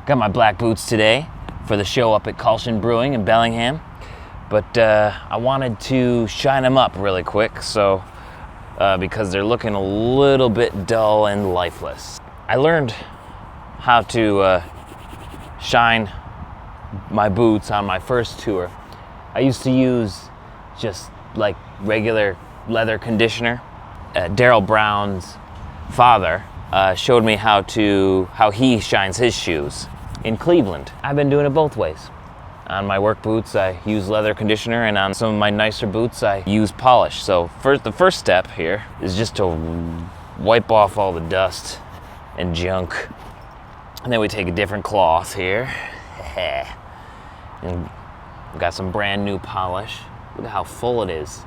Got my black boots today for the show up at Culshan Brewing in Bellingham, but I wanted to shine them up really quick, so because they're looking a little bit dull and lifeless. I learned how to shine my boots on my first tour. I used to use just like regular leather conditioner. Daryl Brown's father showed me how he shines his shoes in Cleveland. I've been doing it both ways. On my work boots, I use leather conditioner, and on some of my nicer boots, I use polish. So the first step here is just to wipe off all the dust and junk. And then we take a different cloth here. And we've got some brand new polish. Look at how full it is.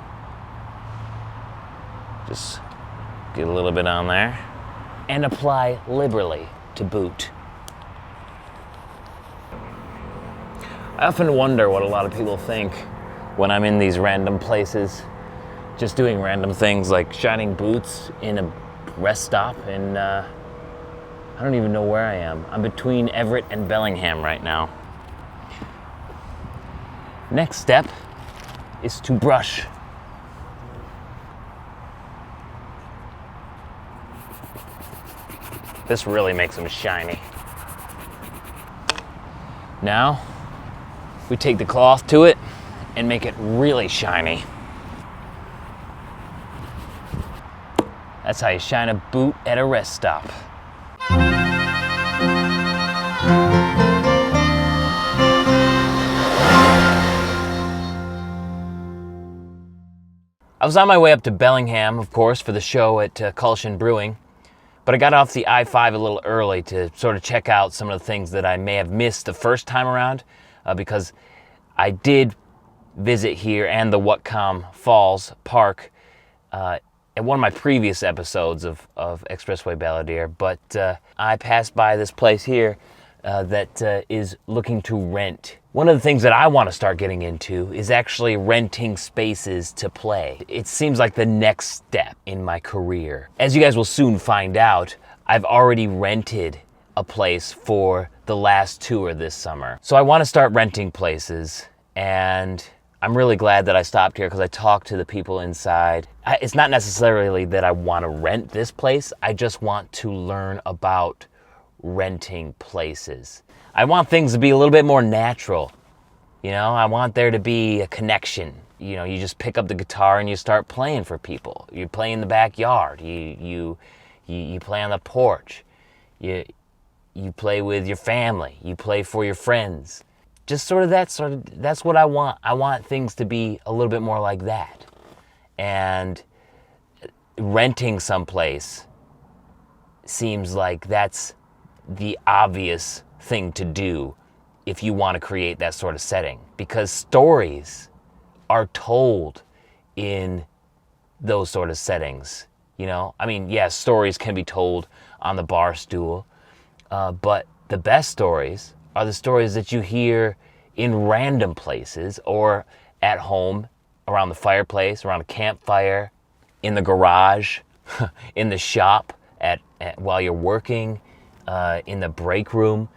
Just get a little bit on there. And apply liberally to boot. I often wonder what a lot of people think when I'm in these random places, just doing random things like shining boots in a rest stop, and I don't even know where I am. I'm between Everett and Bellingham right now. Next step is to brush. This really makes them shiny. Now, we take the cloth to it and make it really shiny. That's how you shine a boot at a rest stop. I was on my way up to Bellingham, of course, for the show at Culshan Brewing, but I got off the I-5 a little early to sort of check out some of the things that I may have missed the first time around, because I did visit here and the Whatcom Falls Park in one of my previous episodes of Expressway Balladeer, but I passed by this place here that is looking to rent. One of the things that I want to start getting into is actually renting spaces to play. It seems like the next step in my career. As you guys will soon find out, I've already rented a place for the last tour this summer. So I want to start renting places, and I'm really glad that I stopped here because I talked to the people inside. It's not necessarily that I want to rent this place, I just want to learn about renting places. I want things to be a little bit more natural. You know, I want there to be a connection. You know, you just pick up the guitar and you start playing for people. You play in the backyard. You play on the porch. You play with your family. You play for your friends. Just that's what I want. I want things to be a little bit more like that. And renting someplace seems like that's the obvious thing to do if you want to create that sort of setting, because stories are told in those sort of settings. You know, I mean, yes, stories can be told on the bar stool, but the best stories are the stories that you hear in random places, or at home, around the fireplace, around a campfire, in the garage, in the shop, while you're working, in the break room.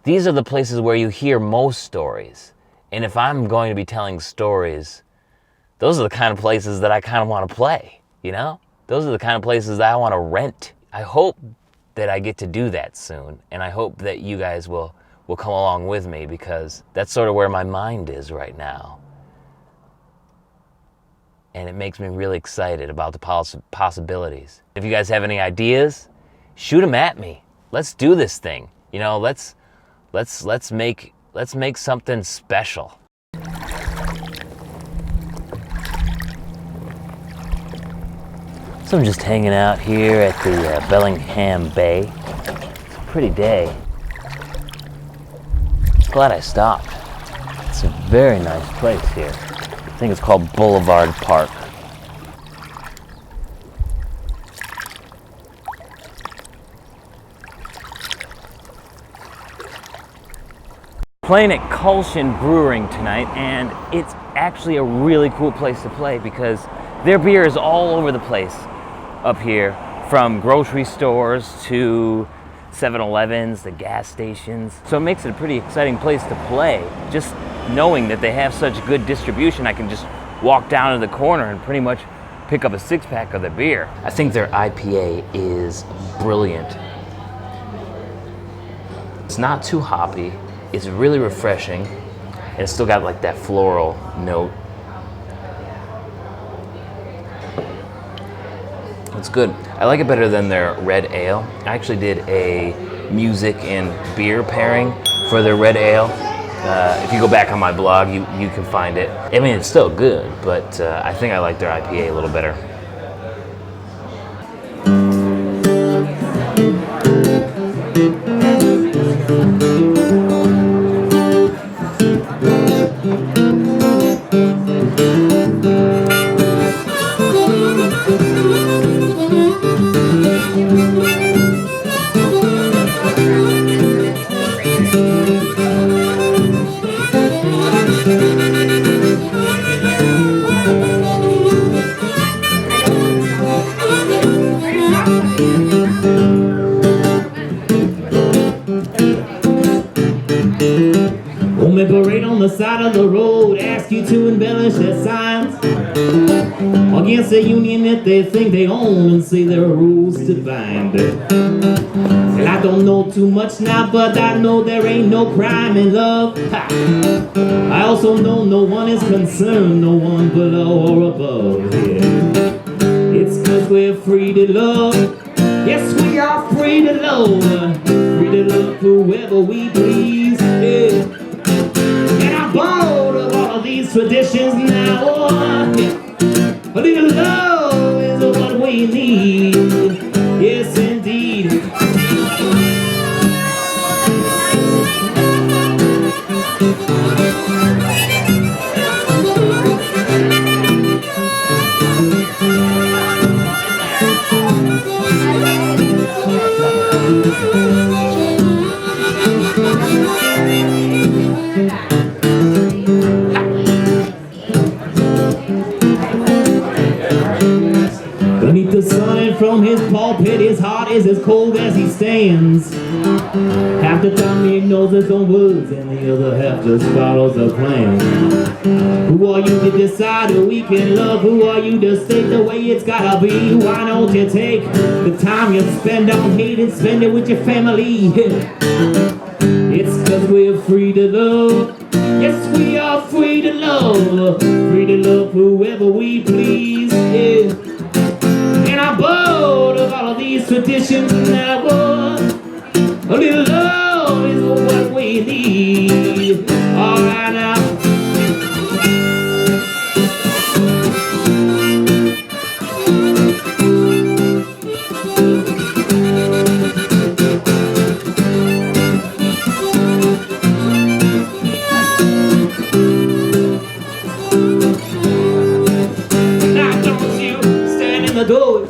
These are the places where you hear most stories. And if I'm going to be telling stories, those are the kind of places that I kind of want to play, you know? Those are the kind of places that I want to rent. I hope that I get to do that soon, and I hope that you guys will come along with me, because that's sort of where my mind is right now. And it makes me really excited about the possibilities. If you guys have any ideas, shoot them at me. Let's do this thing. You know, let's make something special. So I'm just hanging out here at the Bellingham Bay. It's a pretty day. Glad I stopped. It's a very nice place here. I think it's called Boulevard Park. Playing at Culshan Brewing tonight, and it's actually a really cool place to play because their beer is all over the place up here, from grocery stores to 7-Elevens, the gas stations. So it makes it a pretty exciting place to play. Just knowing that they have such good distribution, I can just walk down to the corner and pretty much pick up a 6-pack of the beer. I think their IPA is brilliant. It's not too hoppy, it's really refreshing, and it's still got like that floral note. It's good. I like it better than their red ale. I actually did a music and beer pairing for their red ale. If you go back on my blog, you can find it. I mean, it's still good, but I think I like their IPA a little better. Only parade on the side of the road, ask you to embellish their signs against the union that they think they own and say there are rules to bind. Well, I don't know too much now, but I know there ain't no crime in love. Ha. I also know no one is concerned, no one below or above. Yeah. It's 'cause we're free to love. Yes, we are free to love. Free to love whoever we please. Yeah. And I'm bored of all of these traditions now. Yeah. A little love is what we need. Yes, indeed. Beneath the sun and from his pulpit, his heart is as cold as he stands. Half the time he ignores his own words and the other half just follows a plan. Who are you to decide who we can love? Who are you to state the way it's gotta be? Why don't you take the time you spend on hate and spend it with your family? It's 'cause we're free to love. Yes, we are free to love. Free to love whoever we please. Yeah. And I'm bored of all of these traditions now. A little love is what we need. All right now. Now don't you stand in the door.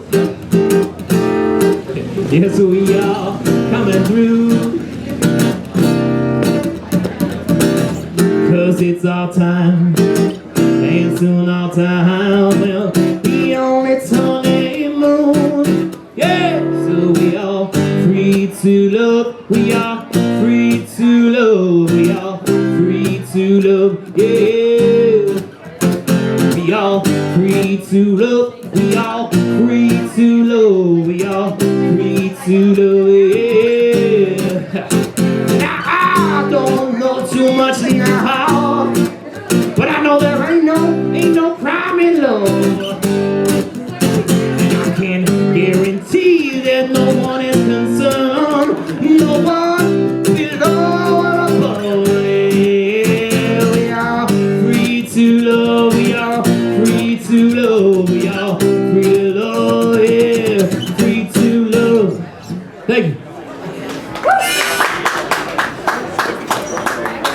Yes, we are coming through. 'Cause it's our time, and soon our time will be on its honeymoon. Yeah, so we are free to love. We are free to love. We are free to love. Yeah, we are free to love.